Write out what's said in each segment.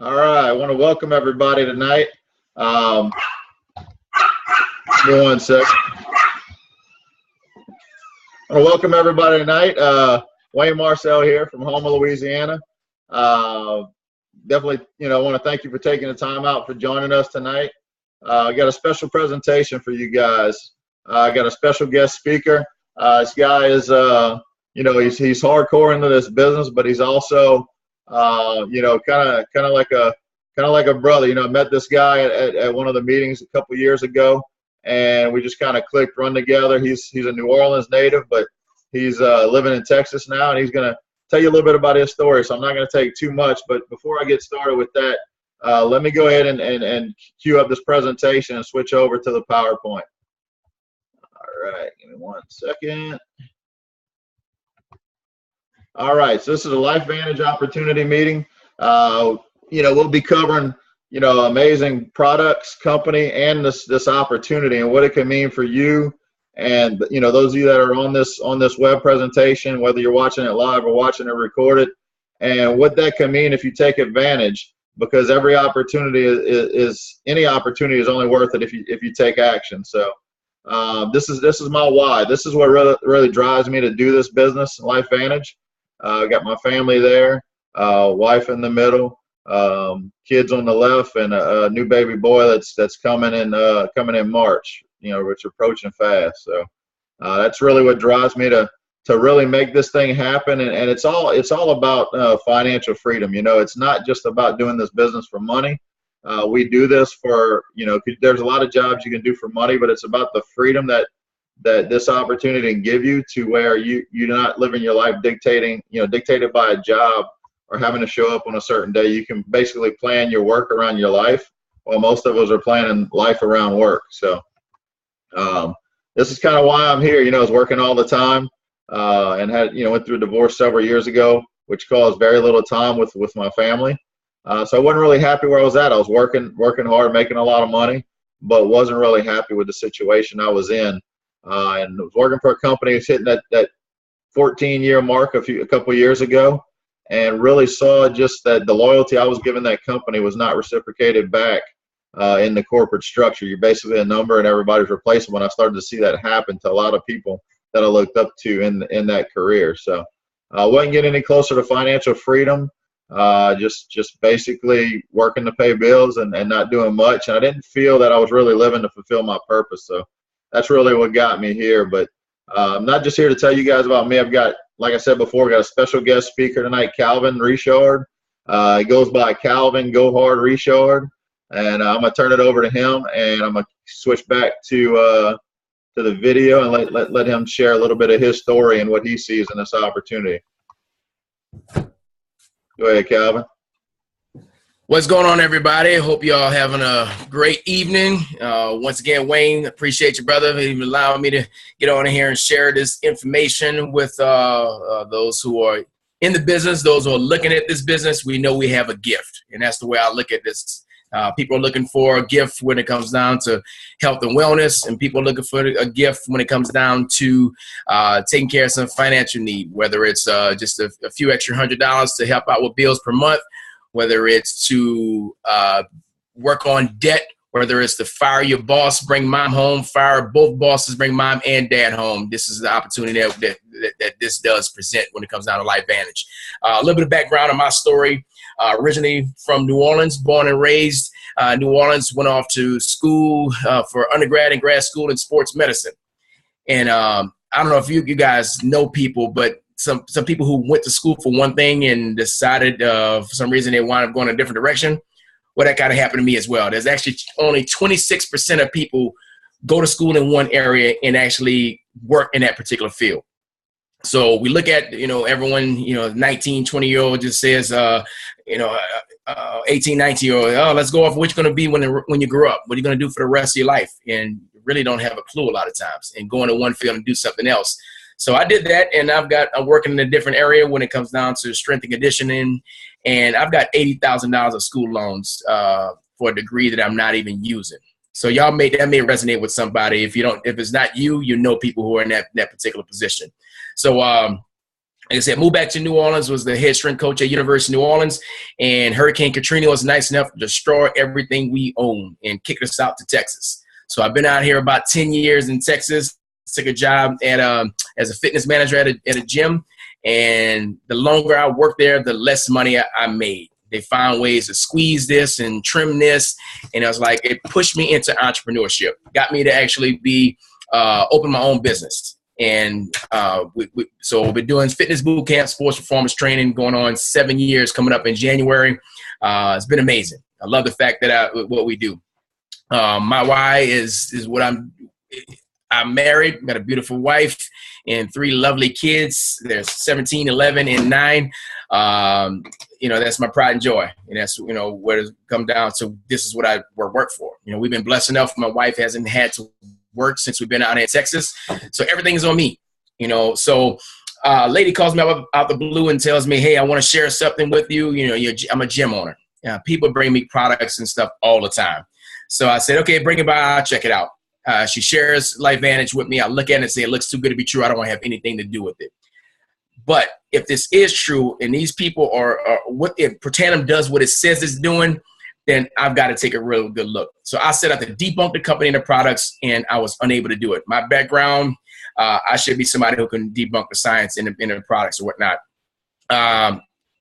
All right, I want to welcome everybody tonight. Give me 1 second. I want to welcome everybody tonight. Wayne Marcel here from Houma, Louisiana. Definitely, I want to thank you for taking the time out for joining us tonight. I got a special presentation for you guys. I got a special guest speaker. This guy is, he's hardcore into this business, but he's also, kind of like a brother. I met this guy at one of the meetings a couple years ago, and we just kind of clicked, run together. He's a New Orleans native, but he's living in Texas now, and he's going to tell you a little bit about his story. So I'm not going to take too much, but before I get started with that, let me go ahead and cue up this presentation and switch over to the PowerPoint. All right, give me 1 second. All right, so this is a Lifevantage opportunity meeting. We'll be covering, amazing products, company, and this opportunity and what it can mean for you. And, those of you that are on this web presentation, whether you're watching it live or watching it recorded, and what that can mean if you take advantage, because every opportunity any opportunity is only worth it if you take action. So this is my why. This is what really drives me to do this business, Lifevantage. I got my family there, wife in the middle, kids on the left, and a new baby boy that's coming in March. It's approaching fast. So that's really what drives me to really make this thing happen. And it's all about financial freedom. It's not just about doing this business for money. We do this for, there's a lot of jobs you can do for money, but it's about the freedom that this opportunity can give you, to where you're not living your life dictated by a job or having to show up on a certain day. You can basically plan your work around your life, while most of us are planning life around work. So this is kind of why I'm here. I was working all the time, and had, went through a divorce several years ago, which caused very little time with my family. So I wasn't really happy where I was at. I was working hard, making a lot of money, but wasn't really happy with the situation I was in. And was working for a company that's hitting that 14-year mark a couple years ago, and really saw just that the loyalty I was giving that company was not reciprocated back in the corporate structure. You're basically a number and everybody's replaceable. And I started to see that happen to a lot of people that I looked up to in that career. So I wasn't getting any closer to financial freedom. Just basically working to pay bills and not doing much. And I didn't feel that I was really living to fulfill my purpose. So that's really what got me here. But I'm not just here to tell you guys about me. I've got, like I said before, got a special guest speaker tonight, Calvin Richard. He goes by Calvin Go Hard Richard. And I'm going to turn it over to him, and I'm going to switch back to the video and let him share a little bit of his story and what he sees in this opportunity. Go ahead, Calvin. What's going on, everybody? Hope you all having a great evening. Once again, Wayne, appreciate you, brother, for even allowing me to get on here and share this information with those who are in the business, those who are looking at this business. We know we have a gift, and that's the way I look at this. People are looking for a gift when it comes down to health and wellness, and people are looking for a gift when it comes down to taking care of some financial need, whether it's just a few extra $100 to help out with bills per month, whether it's to work on debt, whether it's to fire your boss, bring mom home, fire both bosses, bring mom and dad home. This is the opportunity that this does present when it comes down to Lifevantage. A little bit of background on my story. Originally from New Orleans, born and raised. New Orleans, went off to school for undergrad and grad school in sports medicine. And I don't know if you guys know people, but some people who went to school for one thing and decided for some reason they wound up going a different direction. Well, that kind of happened to me as well. There's actually only 26% of people go to school in one area and actually work in that particular field. So we look at, everyone, 19, 20-year-old just says, 18, 19-year-old, oh, let's go off what you're going to be when you grow up. What are you going to do for the rest of your life? And you really don't have a clue a lot of times, and go into one field and do something else. So I did that, and I'm working in a different area when it comes down to strength and conditioning, and I've got $80,000 of school loans for a degree that I'm not even using. So that may resonate with somebody. If it's not you, people who are in that particular position. So like I said, moved back to New Orleans, was the head strength coach at University of New Orleans, and Hurricane Katrina was nice enough to destroy everything we own and kick us out to Texas. So I've been out here about 10 years in Texas, took a job at as a fitness manager at a gym, and the longer I worked there, the less money I made. They found ways to squeeze this and trim this, and I was like, it pushed me into entrepreneurship, got me to actually be open my own business. And so we've been doing fitness boot camp, sports performance training, going on 7 years, coming up in January. It's been amazing. I love the fact that what we do. My why is what I'm married, got a beautiful wife and 3 lovely kids. They're 17, 11, and 9. That's my pride and joy. And that's, where it's come down to, this is what I work for. We've been blessed enough. My wife hasn't had to work since we've been out here in Texas. So everything is on me, So lady calls me out the blue and tells me, hey, I want to share something with you. I'm a gym owner. People bring me products and stuff all the time. So I said, okay, bring it by. I'll check it out. She shares Lifevantage with me. I look at it and say, it looks too good to be true. I don't want to have anything to do with it. But if this is true and these people are what if Protandim does what it says it's doing, then I've got to take a real good look. So I set out to debunk the company and the products, and I was unable to do it. My background, I should be somebody who can debunk the science in the products or whatnot.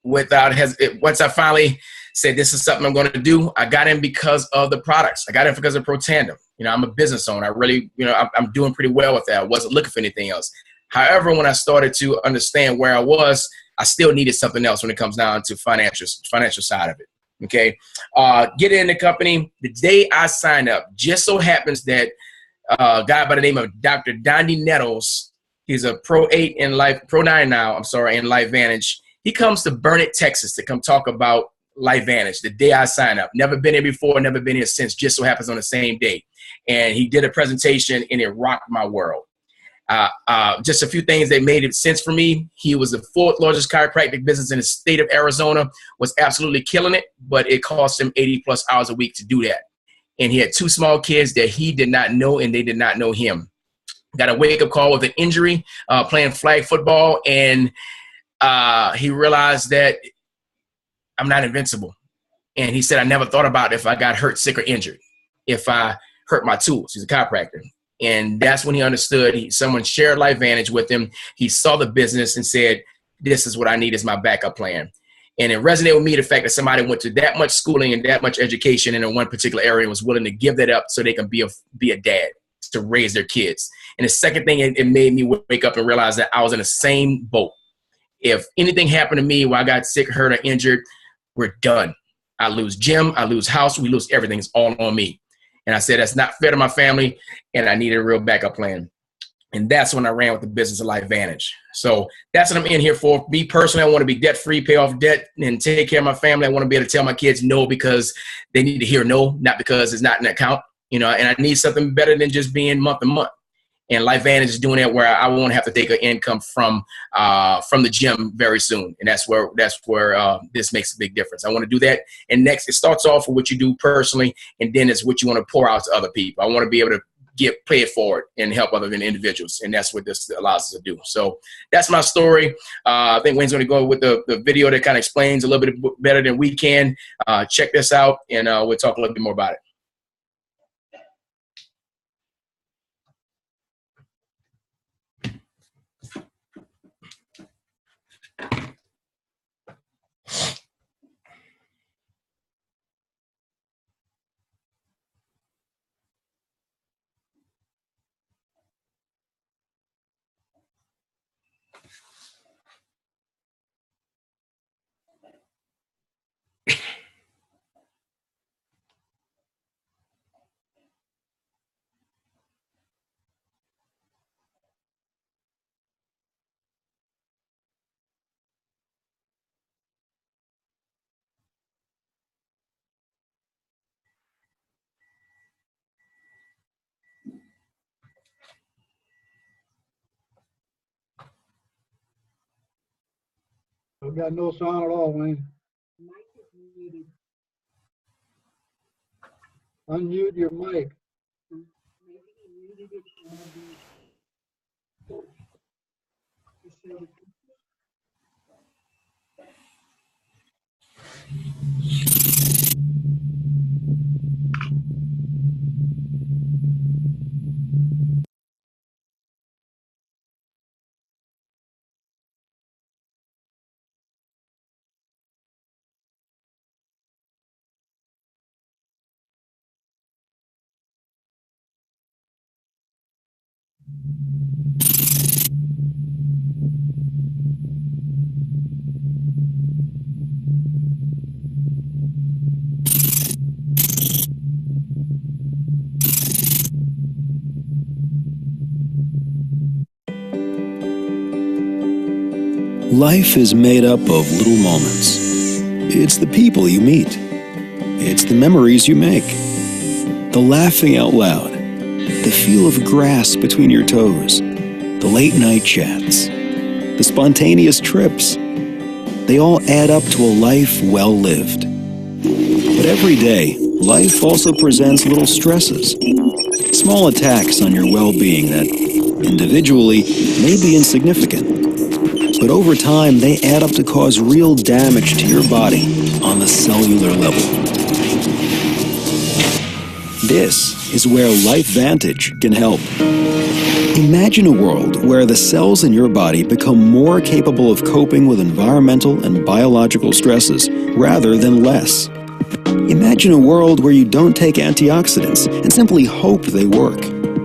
Once I finally said this is something I'm going to do, I got in because of the products. I got in because of Protandim. I'm a business owner. I really, I'm doing pretty well with that. I wasn't looking for anything else. However, when I started to understand where I was, I still needed something else when it comes down to financial side of it. Okay. Get in the company. The day I signed up, just so happens that a guy by the name of Dr. Dondi Nettles, he's a Pro 9 now, in Lifevantage. He comes to Burnett, Texas to come talk about Lifevantage the day I signed up. Never been here before, never been here since, just so happens on the same day. And he did a presentation and it rocked my world. Just a few things that made sense for me. He was the 4th largest chiropractic business in the state of Arizona, was absolutely killing it, but it cost him 80 plus hours a week to do that. And he had 2 small kids that he did not know and they did not know him. Got a wake-up call with an injury, playing flag football, and he realized that I'm not invincible. And he said, I never thought about if I got hurt, sick, or injured, if I hurt my tools. He's a chiropractor. And that's when he understood. Someone shared Lifevantage with him. He saw the business and said, this is what I need as my backup plan. And it resonated with me, the fact that somebody went to that much schooling and that much education in one particular area and was willing to give that up so they can be a dad to raise their kids. And the second thing, it made me wake up and realize that I was in the same boat. If anything happened to me where I got sick, hurt, or injured, we're done. I lose gym, I lose house, we lose everything. It's all on me. And I said, that's not fair to my family, and I needed a real backup plan. And that's when I ran with the business of Lifevantage. So that's what I'm in here for. Me personally, I want to be debt-free, pay off debt, and take care of my family. I want to be able to tell my kids no because they need to hear no, not because it's not an account. And I need something better than just being month to month. And Lifevantage is doing that where I won't have to take an income from the gym very soon. And that's where this makes a big difference. I want to do that. And next, it starts off with what you do personally, and then it's what you want to pour out to other people. I want to be able to pay it forward and help other individuals. And that's what this allows us to do. So that's my story. I think Wayne's going to go with the video that kind of explains a little bit better than we can. Check this out, and we'll talk a little bit more about it. I've got no sound at all, Wayne. Unmute your mic. Life is made up of little moments. It's the people you meet. It's the memories you make. The laughing out loud. The feel of grass between your toes. The late night chats. The spontaneous trips. They all add up to a life well lived. But every day, life also presents little stresses. Small attacks on your well-being that, individually, may be insignificant. But over time, they add up to cause real damage to your body on the cellular level. This is where Lifevantage can help. Imagine a world where the cells in your body become more capable of coping with environmental and biological stresses rather than less. Imagine a world where you don't take antioxidants and simply hope they work,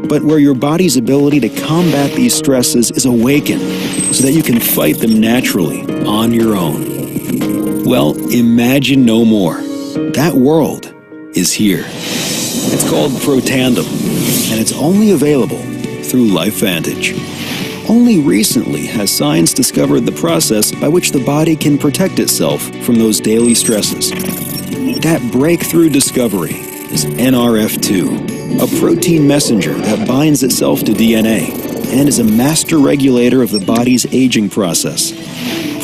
but where your body's ability to combat these stresses is awakened so that you can fight them naturally on your own. Well, imagine no more. That world is here. It's called Protandem, and it's only available through Lifevantage. Only recently has science discovered the process by which the body can protect itself from those daily stresses. That breakthrough discovery is NRF2, a protein messenger that binds itself to DNA and is a master regulator of the body's aging process.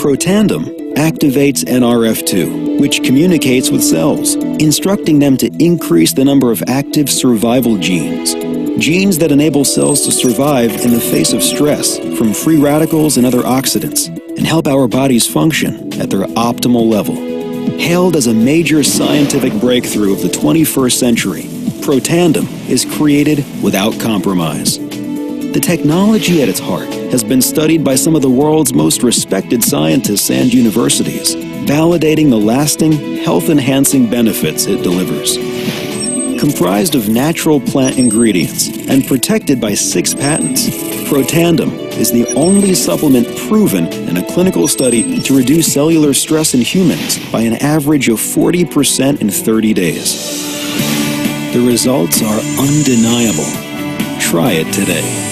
Protandem activates NRF2, which communicates with cells, instructing them to increase the number of active survival genes. Genes that enable cells to survive in the face of stress from free radicals and other oxidants, and help our bodies function at their optimal level. Hailed as a major scientific breakthrough of the 21st century, Protandem is created without compromise. The technology at its heart has been studied by some of the world's most respected scientists and universities, validating the lasting, health-enhancing benefits it delivers. Comprised of natural plant ingredients and protected by 6 patents, Protandem is the only supplement proven in a clinical study to reduce cellular stress in humans by an average of 40% in 30 days. The results are undeniable. Try it today.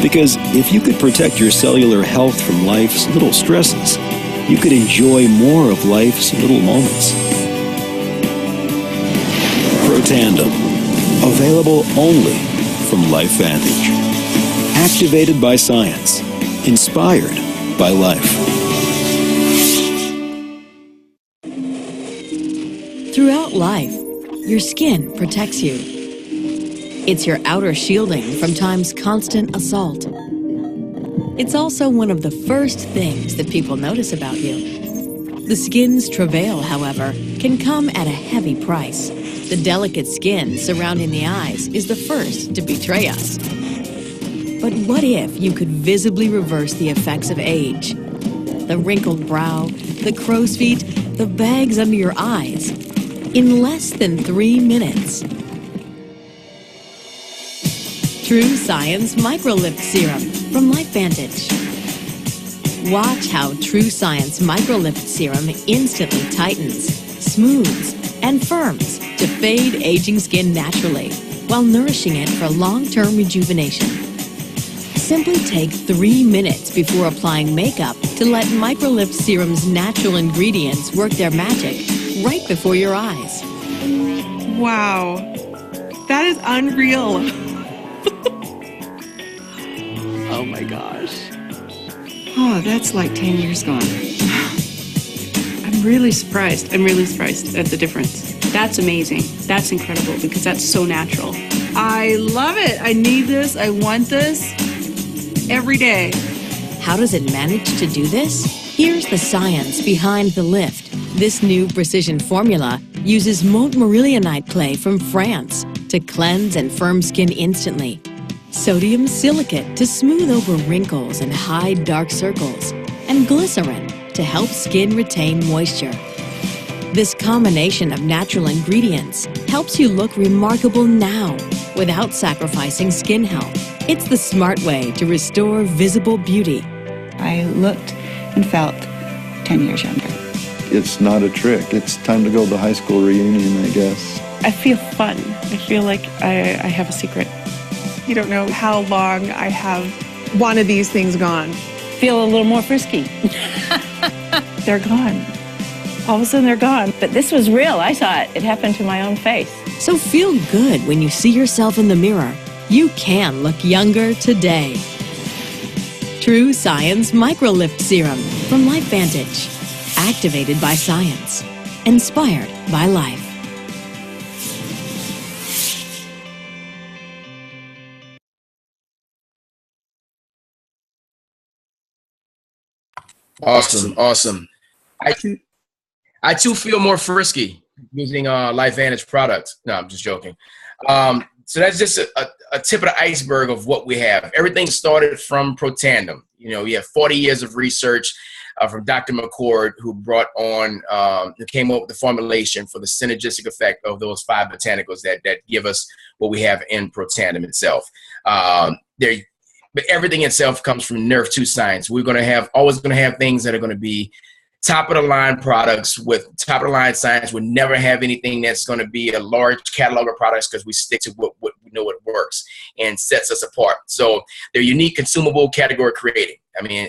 Because if you could protect your cellular health from life's little stresses, you could enjoy more of life's little moments. Protandem, available only from Lifevantage. Activated by science, inspired by life. Throughout life, your skin protects you. It's your outer shielding from time's constant assault. It's also one of the first things that people notice about you. The skin's travail, however, can come at a heavy price. The delicate skin surrounding the eyes is the first to betray us. But what if you could visibly reverse the effects of age? The wrinkled brow, the crow's feet, the bags under your eyes, in less than 3 minutes. True Science Microlift Serum from Lifevantage. Watch how True Science Microlift Serum instantly tightens, smooths, and firms to fade aging skin naturally while nourishing it for long-term rejuvenation. Simply take 3 minutes before applying makeup to let Microlift Serum's natural ingredients work their magic right before your eyes. Wow, that is unreal. Oh my gosh. Oh, that's like 10 years gone. I'm really surprised at the difference. That's amazing. That's incredible because that's so natural. I love it. I need this. I want this every day. How does it manage to do this? Here's the science behind the lift. This new precision formula uses Montmorillonite clay from France to cleanse and firm skin instantly, sodium silicate to smooth over wrinkles and hide dark circles, and glycerin to help skin retain moisture. This combination of natural ingredients helps you look remarkable now without sacrificing skin health. It's the smart way to restore visible beauty. I looked and felt 10 years younger. It's not a trick. It's time to go to the high school reunion, I guess. I feel fun. I feel like I have a secret. You don't know how long I have wanted these things gone. Feel a little more frisky. They're gone. All of a sudden they're gone. But this was real. I saw it. It happened to my own face. So feel good when you see yourself in the mirror. You can look younger today. True Science Microlift Serum from Lifevantage. Activated by science. Inspired by life. Awesome. I too feel more frisky using Lifevantage products. No, I'm just joking. So that's just a tip of the iceberg of what we have. Everything started from Protandim. You know, we have 40 years of research from Dr. McCord, who brought on, who came up with the formulation for the synergistic effect of those 5 botanicals that give us what we have in Protandim itself. But everything itself comes from Nerve 2 science. We're always going to have things that are going to be top of the line products with top of the line science. We'll never have anything that's going to be a large catalog of products because we stick to what we know what works and sets us apart. So they're unique, consumable, category creating. I mean,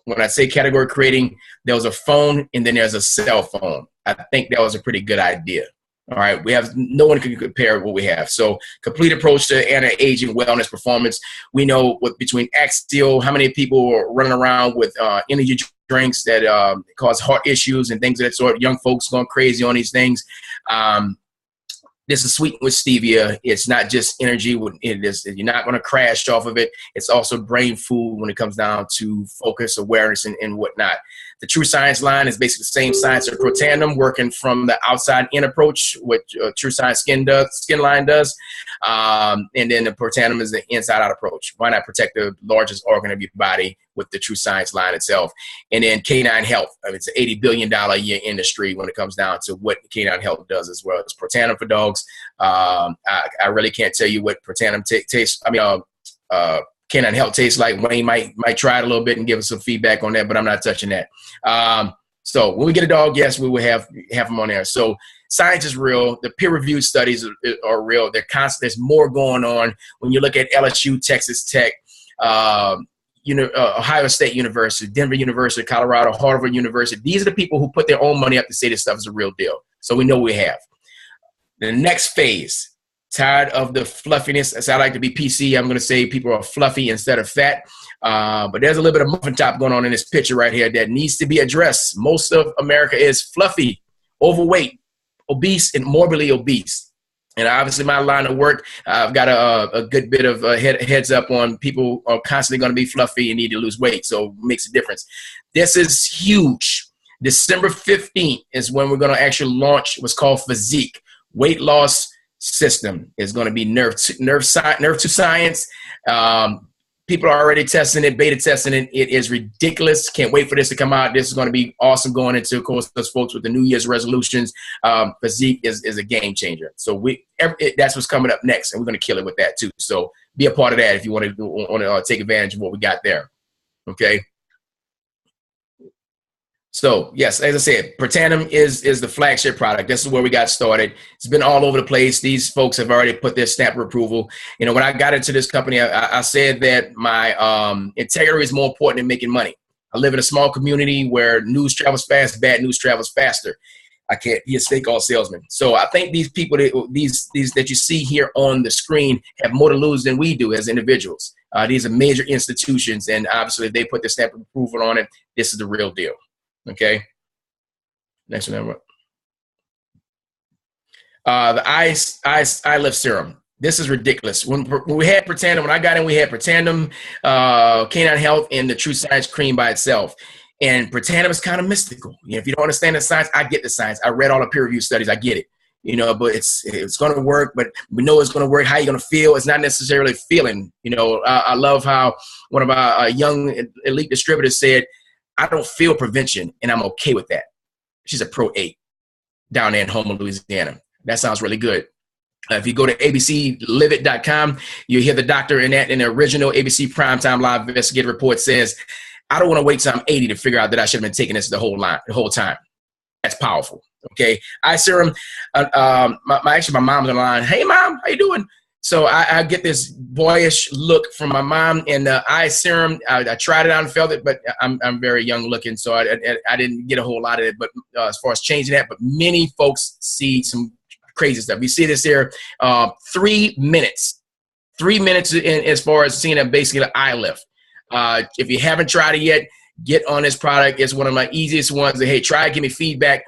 when I say category creating, there was a phone and then there's a cell phone. I think that was a pretty good idea. All right, no one can compare what we have. So complete approach to anti-aging, wellness, performance. We know what between Axial, how many people are running around with energy drinks that cause heart issues and things of that sort. Young folks going crazy on these things. This is sweetened with stevia. It's not just energy. You're not going to crash off of it. It's also brain food when it comes down to focus, awareness, and whatnot. The True Science line is basically the same science as Protandim, working from the outside in approach, what True Science skin line does. And then the Protandim is the inside out approach. Why not protect the largest organ of your body with the True Science line itself? And then Canine Health. I mean, it's an $80 billion a year industry when it comes down to what Canine Health does as well. It's Protandim for dogs. I really can't tell you what Protandim tastes. I mean, Canine Health tastes like. Wayne might try it a little bit and give us some feedback on that, but I'm not touching that. So when we get a dog, yes, we will have them on there. So science is real. The peer-reviewed studies are real. They're constant. There's more going on. When you look at LSU, Texas Tech, Ohio State University, Denver University, Colorado, Harvard University, these are the people who put their own money up to say this stuff is a real deal. So we know we have. The next phase. Tired of the fluffiness. As I like to be PC, I'm going to say people are fluffy instead of fat. But there's a little bit of muffin top going on in this picture right here that needs to be addressed. Most of America is fluffy, overweight, obese, and morbidly obese. And obviously my line of work, I've got a good bit of heads up on people are constantly going to be fluffy and need to lose weight. So it makes a difference. This is huge. December 15th is when we're going to actually launch what's called Physique, weight loss system. Is going to be Nerve 2 science. People are already testing it, beta testing it. It is ridiculous. Can't wait for this to come out. This is going to be awesome going into, of course, those folks with the New Year's resolutions. Physique is a game changer. So that's what's coming up next, and we're going to kill it with that too. So be a part of that if you want to take advantage of what we got there. Okay. So, yes, as I said, Protandim is the flagship product. This is where we got started. It's been all over the place. These folks have already put their stamp of approval. You know, when I got into this company, I said that my integrity is more important than making money. I live in a small community where news travels fast, bad news travels faster. I can't be a snake oil salesman. So I think these people, these that you see here on the screen have more to lose than we do as individuals. These are major institutions, and obviously if they put their stamp of approval on it, this is the real deal. Okay. Next one. The eye lift serum. This is ridiculous. When we had Protandim, when I got in, we had Protandim, Canine Health, and the True Science cream by itself. And Protandim is kind of mystical. You know, if you don't understand the science, I get the science. I read all the peer-reviewed studies. I get it. You know, but it's going to work. But we know it's going to work. How you're going to feel? It's not necessarily feeling. You know, I love how one of our young elite distributors said, "I don't feel prevention, and I'm okay with that." She's a Pro 8 down there in Houma, Louisiana. That sounds really good. If you go to abclivet.com, you hear the doctor in the original ABC Primetime Live Investigative Report says, "I don't want to wait till I'm 80 to figure out that I should have been taking this the whole time." That's powerful. Okay. Eye serum. My mom's on the line. "Hey, Mom, how you doing?" So I get this boyish look from my mom, and the eye serum, I tried it out and felt it, but I'm very young looking, so I didn't get a whole lot of it. But as far as changing that, but many folks see some crazy stuff. We see this here, 3 minutes. 3 minutes as far as seeing basically the eye lift. If you haven't tried it yet, get on this product. It's one of my easiest ones. Hey, try it, give me feedback.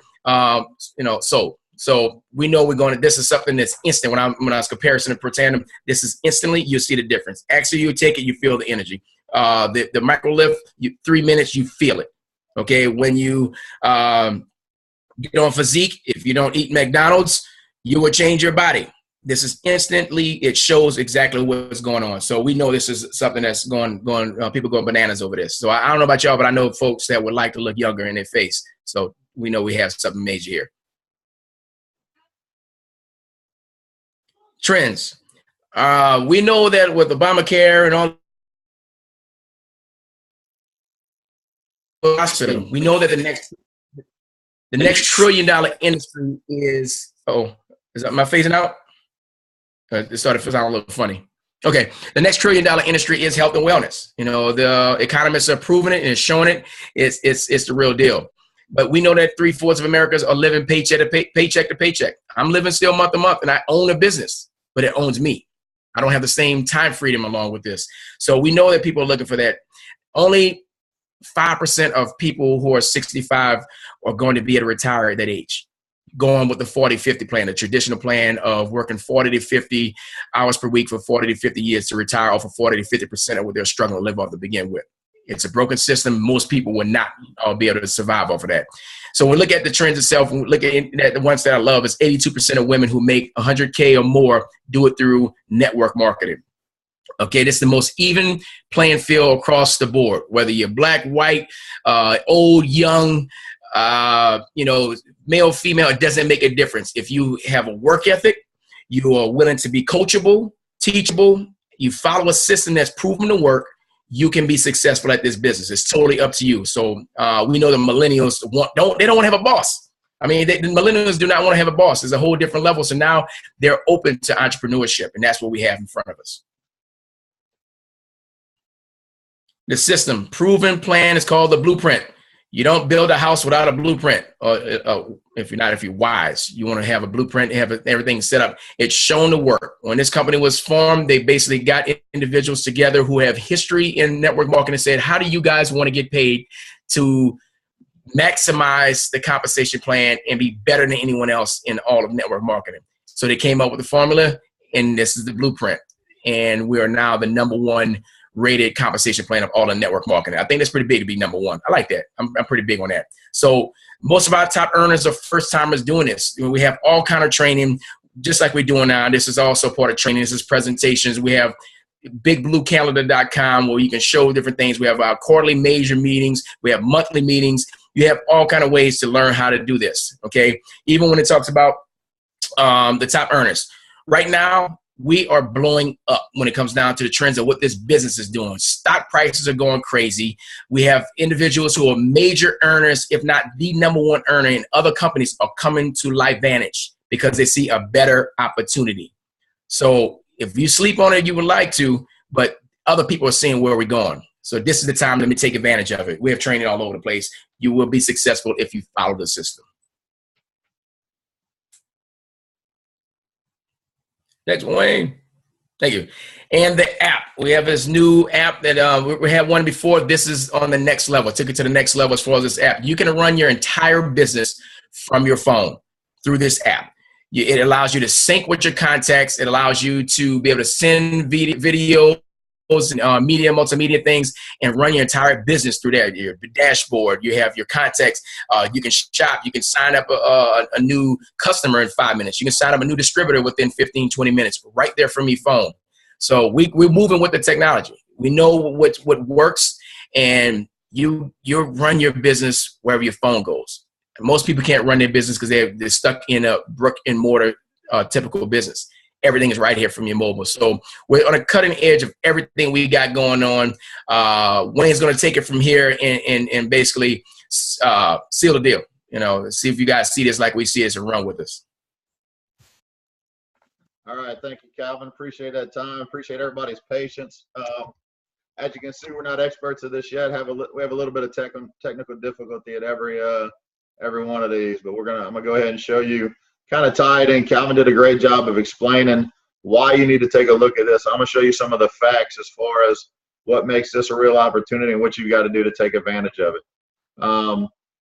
So we know this is something that's instant. When I was comparison to Protandim, this is instantly, you'll see the difference. Actually, you take it, you feel the energy. The micro lift, 3 minutes, you feel it. Okay. When you get on physique, if you don't eat McDonald's, you will change your body. This is instantly, it shows exactly what's going on. So we know this is something that's going people going bananas over this. So I don't know about y'all, but I know folks that would like to look younger in their face. So we know we have something major here. Trends. We know that with Obamacare and all, we know that the next $1 trillion industry is, is that my phasing out? It started to sound a little funny. Okay, the next $1 trillion industry is health and wellness. You know, the economists are proving it and showing it. It's the real deal. But we know that 3/4 of Americans are living paycheck to paycheck. I'm living still month to month, and I own a business, but it owns me. I don't have the same time freedom along with this. So we know that people are looking for that. Only 5% of people who are 65 are going to be able to retire at that age. Going with the 40-50 plan, the traditional plan of working 40 to 50 hours per week for 40 to 50 years to retire off of 40 to 50% of what they're struggling to live off to begin with. It's a broken system. Most people will not be able to survive off of that. So when we look at the trends itself, when we look at the ones that I love, is 82% of women who make 100K or more do it through network marketing. Okay, this is the most even playing field across the board, whether you're black, white, old, young, male, female, it doesn't make a difference. If you have a work ethic, you are willing to be coachable, teachable, you follow a system that's proven to work, you can be successful at this business. It's totally up to you. So we know the millennials don't want to have a boss. I mean, the millennials do not want to have a boss. There's a whole different level. So now they're open to entrepreneurship, and that's what we have in front of us. The system, proven plan, is called the blueprint. You don't build a house without a blueprint. If you're wise, you want to have a blueprint, have everything set up. It's shown to work. When this company was formed, they basically got individuals together who have history in network marketing and said, how do you guys want to get paid to maximize the compensation plan and be better than anyone else in all of network marketing? So they came up with the formula, and this is the blueprint. And we are now the #1 rated compensation plan of all the network marketing. I think that's pretty big to be #1. I like that. I'm pretty big on that. So most of our top earners are first timers doing this. We have all kind of training, just like we're doing now. This is also part of training. This is presentations. We have bigbluecalendar.com where you can show different things. We have our quarterly major meetings. We have monthly meetings. You have all kind of ways to learn how to do this. Okay. Even when it talks about the top earners right now, we are blowing up when it comes down to the trends of what this business is doing. Stock prices are going crazy. We have individuals who are major earners, if not the #1 earner in other companies, are coming to Lifevantage because they see a better opportunity. So if you sleep on it, you would like to, but other people are seeing where we're going. So this is the time. Let me take advantage of it. We have training all over the place. You will be successful if you follow the system. Next, Wayne. Thank you. And the app. We have this new app that we had one before. This is on the next level. Took it to the next level as far as this app. You can run your entire business from your phone through this app. It allows you to sync with your contacts. It allows you to be able to send video and media, multimedia things, and run your entire business through there. Your dashboard, you have your contacts. You can shop. You can sign up a new customer in 5 minutes. You can sign up a new distributor within 15, 20 minutes right there from your phone. So we're moving with the technology. We know what works, and you run your business wherever your phone goes. Most people can't run their business because they're stuck in a brick and mortar typical business. Everything is right here from your mobile. So we're on a cutting edge of everything we got going on. Wayne's going to take it from here and basically seal the deal. See if you guys see this like we see this and run with us. All right. Thank you, Calvin. Appreciate that time. Appreciate everybody's patience. As you can see, we're not experts at this yet. We have a little bit of technical difficulty at every one of these, but I'm gonna go ahead and show you, kind of tie it in. Calvin did a great job of explaining why you need to take a look at this. I'm gonna show you some of the facts as far as what makes this a real opportunity and what you got to do to take advantage of it.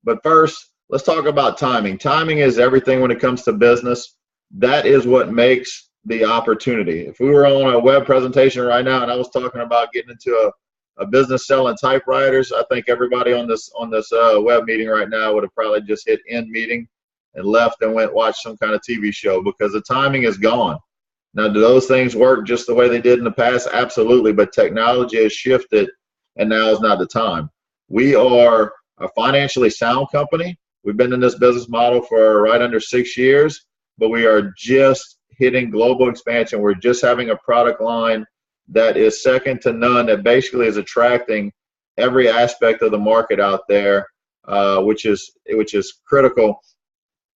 But first, let's talk about timing. Timing is everything when it comes to business. That is what makes the opportunity. If we were on a web presentation right now and I was talking about getting into a business selling typewriters, I think everybody on this web meeting right now would have probably just hit end meeting and left and went watch some kind of TV show, because the timing is gone. Now, do those things work just the way they did in the past? Absolutely, but technology has shifted, and now is not the time. We are a financially sound company. We've been in this business model for right under 6 years, but we are just hitting global expansion. We're just having a product line that is second to none, that basically is attracting every aspect of the market out there, which is critical.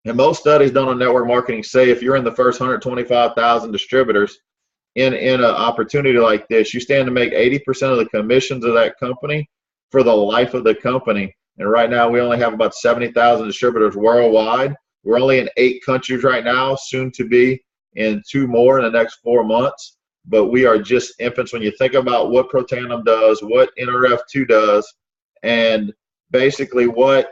And most studies done on network marketing say if you're in the first 125,000 distributors in an opportunity like this, you stand to make 80% of the commissions of that company for the life of the company. And right now we only have about 70,000 distributors worldwide. We're only in 8 countries right now, soon to be in 2 more in the next 4 months. But we are just infants when you think about what Protandim does, what NRF2 does, and basically who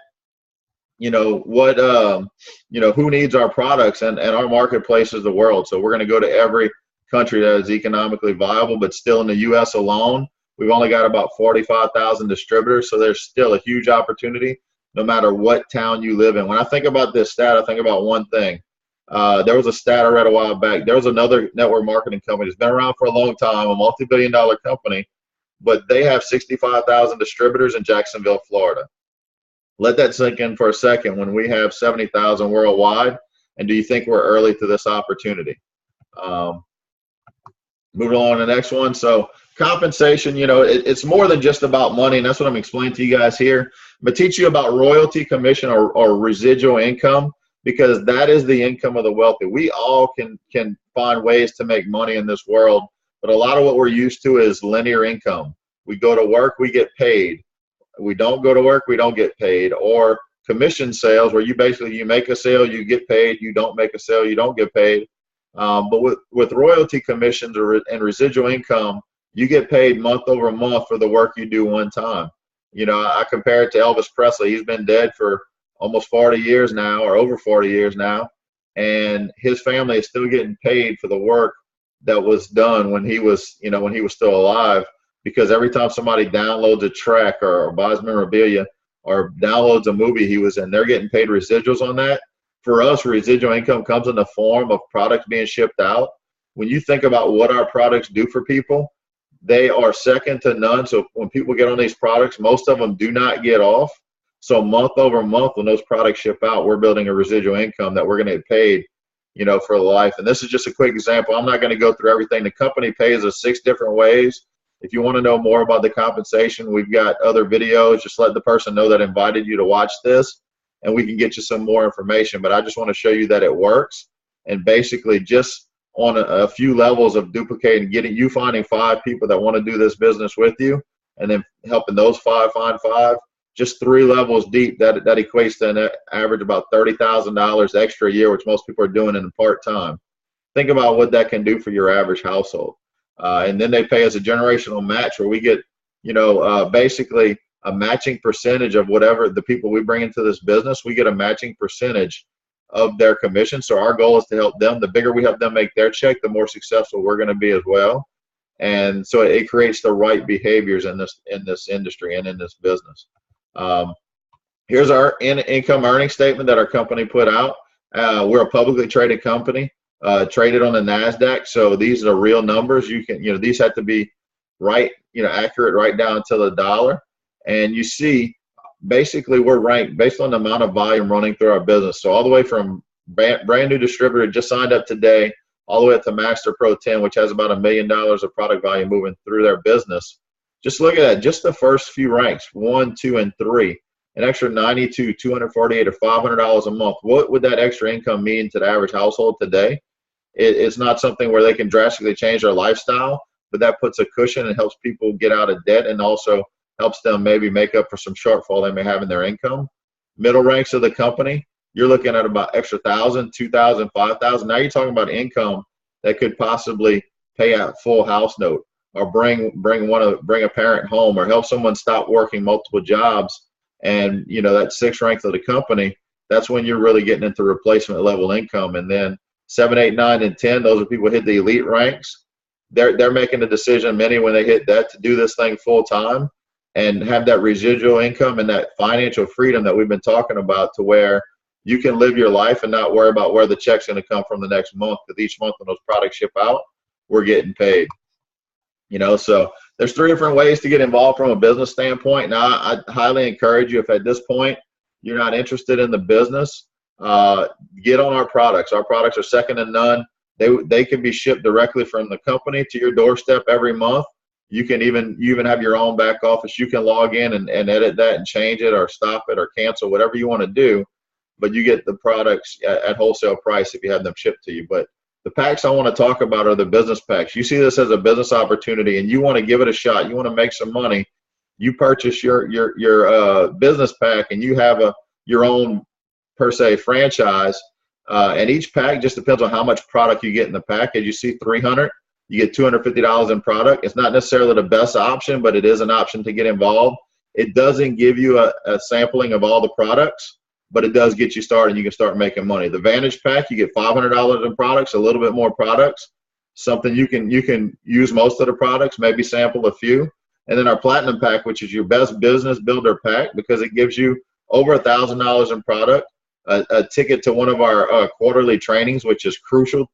needs our products, and our marketplace is the world. So we're going to go to every country that is economically viable, but still in the U.S. alone, we've only got about 45,000 distributors. So there's still a huge opportunity no matter what town you live in. When I think about this stat, I think about one thing. There was a stat I read a while back. There was another network marketing company that's been around for a long time, a multi-billion-dollar company, but they have 65,000 distributors in Jacksonville, Florida. Let that sink in for a second when we have 70,000 worldwide. And do you think we're early to this opportunity? Moving on to the next one. So compensation, it's more than just about money, and that's what I'm explaining to you guys here. I'm going to teach you about royalty, commission, or residual income, because that is the income of the wealthy. We all can find ways to make money in this world, but a lot of what we're used to is linear income. We go to work, we get paid. We don't go to work, we don't get paid. Or commission sales, where you make a sale, you get paid. You don't make a sale, you don't get paid. But with royalty commissions and residual income, you get paid month over month for the work you do one time. I compare it to Elvis Presley. He's been dead for almost 40 years now, or over 40 years now, and his family is still getting paid for the work that was done when he was still alive. Because every time somebody downloads a track or buys memorabilia or downloads a movie he was in, they're getting paid residuals on that. For us, residual income comes in the form of products being shipped out. When you think about what our products do for people, they are second to none. So when people get on these products, most of them do not get off. So month over month, when those products ship out, we're building a residual income that we're going to get paid, for life. And this is just a quick example. I'm not going to go through everything. The company pays us 6 different ways. If you want to know more about the compensation, we've got other videos. Just let the person know that invited you to watch this, and we can get you some more information. But I just want to show you that it works. And basically just on a few levels of duplicating, finding 5 people that want to do this business with you, and then helping those 5 find 5, just 3 levels deep, that equates to an average about $30,000 extra a year, which most people are doing in part-time. Think about what that can do for your average household. And then they pay us a generational match, where we get, basically a matching percentage of whatever the people we bring into this business. We get a matching percentage of their commission. So our goal is to help them. The bigger we help them make their check, the more successful we're going to be as well. And so it creates the right behaviors in this industry and in this business. Here's our income earning statement that our company put out. We're a publicly traded company, traded on the NASDAQ. So these are real numbers. These have to be right, accurate right down to the dollar. And you see, basically we're ranked based on the amount of volume running through our business. So all the way from brand new distributor just signed up today, all the way up to Master Pro 10, which has about $1 million of product volume moving through their business. Just look at that, just the first few ranks, 1, 2, and 3, an extra $92, $248, or $500 a month. What would that extra income mean to the average household today? It's not something where they can drastically change their lifestyle, but that puts a cushion and helps people get out of debt, and also helps them maybe make up for some shortfall they may have in their income. Middle ranks of the company, you're looking at about extra $1,000, $2,000, $5,000. Now you're talking about income that could possibly pay a full house note, or bring a parent home, or help someone stop working multiple jobs. And that 6th rank of the company, that's when you're really getting into replacement level income. And then 7, 8, 9, and 10, those are people who hit the elite ranks. They're making the decision, many when they hit that, to do this thing full time and have that residual income and that financial freedom that we've been talking about, to where you can live your life and not worry about where the check's going to come from the next month, because each month when those products ship out, we're getting paid. So there's 3 different ways to get involved from a business standpoint. Now, I highly encourage you, if at this point you're not interested in the business, get on our products. Our products are second to none. They can be shipped directly from the company to your doorstep every month. You even have your own back office. You can log in and edit that and change it, or stop it, or cancel, whatever you want to do. But you get the products at wholesale price if you have them shipped to you. But the packs I want to talk about are the business packs. You see this as a business opportunity and you want to give it a shot. You want to make some money. You purchase your business pack, and you have your own, per se, franchise. And each pack just depends on how much product you get in the pack. As you see, 300, you get $250 in product. It's not necessarily the best option, but it is an option to get involved. It doesn't give you a sampling of all the products, but it does get you started, and you can start making money. The Vantage pack, you get $500 in products, a little bit more products, something you can use most of the products, maybe sample a few. And then our Platinum pack, which is your best business builder pack, because it gives you over $1,000 in product, a ticket to one of our quarterly trainings, which is crucial.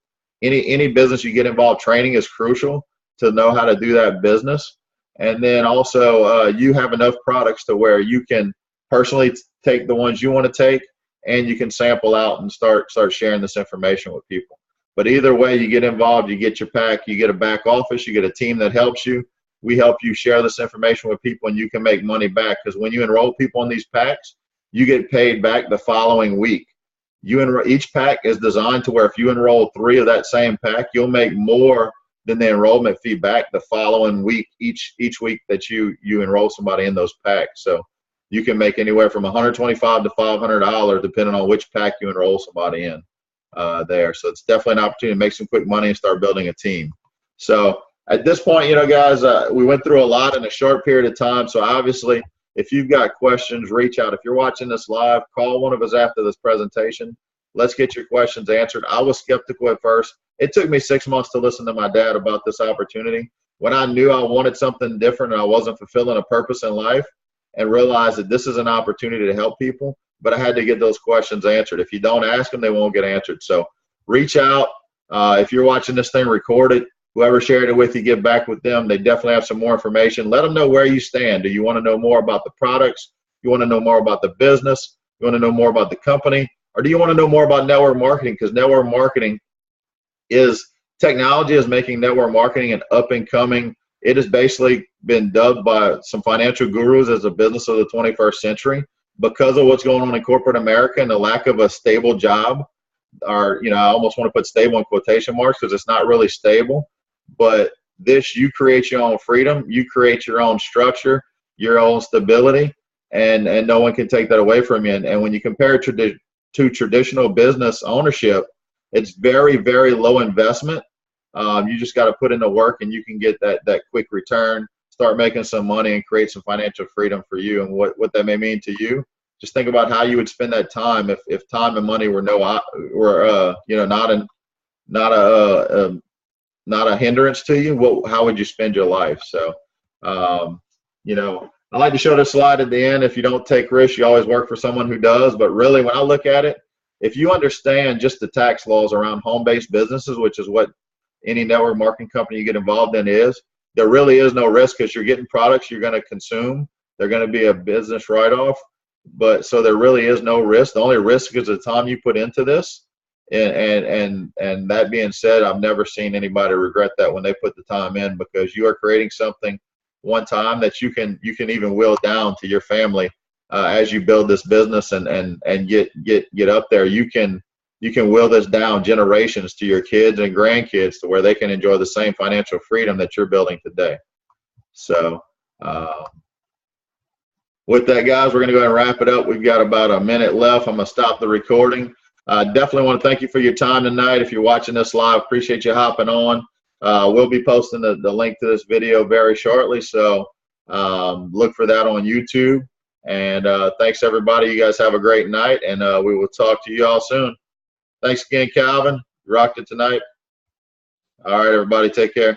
Any business you get involved, training is crucial to know how to do that business. And then also you have enough products to where you can personally take the ones you want to take, and you can sample out and start sharing this information with people. But either way, you get involved, you get your pack, you get a back office, you get a team that helps you. We help you share this information with people, and you can make money back, because when you enroll people in these packs, you get paid back the following week. Each pack is designed to where if you enroll 3 of that same pack, you'll make more than the enrollment fee back the following week, each week that you enroll somebody in those packs. So you can make anywhere from $125 to $500 depending on which pack you enroll somebody in there. So it's definitely an opportunity to make some quick money and start building a team. So at this point, guys, we went through a lot in a short period of time. So obviously, if you've got questions, reach out. If you're watching this live, call one of us after this presentation. Let's get your questions answered. I was skeptical at first. It took me 6 months to listen to my dad about this opportunity. When I knew I wanted something different and I wasn't fulfilling a purpose in life, and realized that this is an opportunity to help people, but I had to get those questions answered. If you don't ask them, they won't get answered. So reach out. If you're watching this thing recorded, whoever shared it with you, get back with them. They definitely have some more information. Let them know where you stand. Do you want to know more about the products? You want to know more about the business? You want to know more about the company? Or do you want to know more about network marketing? Because network marketing technology is making network marketing an up and coming. It has basically been dubbed by some financial gurus as a business of the 21st century because of what's going on in corporate America and the lack of a stable job. Or, I almost want to put stable in quotation marks because it's not really stable. But you create your own freedom, you create your own structure, your own stability, and no one can take that away from you. And when you compare it to traditional business ownership, it's very, very low investment. You just got to put in the work, and you can get that quick return, start making some money, and create some financial freedom for you. And what that may mean to you, just think about how you would spend that time if time and money were not not a hindrance to you, how would you spend your life? So, you know, I like to show this slide at the end. If you don't take risks, you always work for someone who does. But really, when I look at it, if you understand just the tax laws around home-based businesses, which is what any network marketing company you get involved in is, there really is no risk because you're getting products you're going to consume. They're going to be a business write-off. But so there really is no risk. The only risk is the time you put into this. And that being said, I've never seen anybody regret that when they put the time in, because you are creating something one time that you can even will down to your family as you build this business and get up there. You can will this down generations to your kids and grandkids to where they can enjoy the same financial freedom that you're building today. So with that, guys, we're going to go ahead and wrap it up. We've got about a minute left. I'm going to stop the recording. Definitely want to thank you for your time tonight. If you're watching this live, appreciate you hopping on. We'll be posting the link to this video very shortly, so look for that on YouTube. And thanks, everybody. You guys have a great night, and we will talk to you all soon. Thanks again, Calvin. You rocked it tonight. All right, everybody, take care.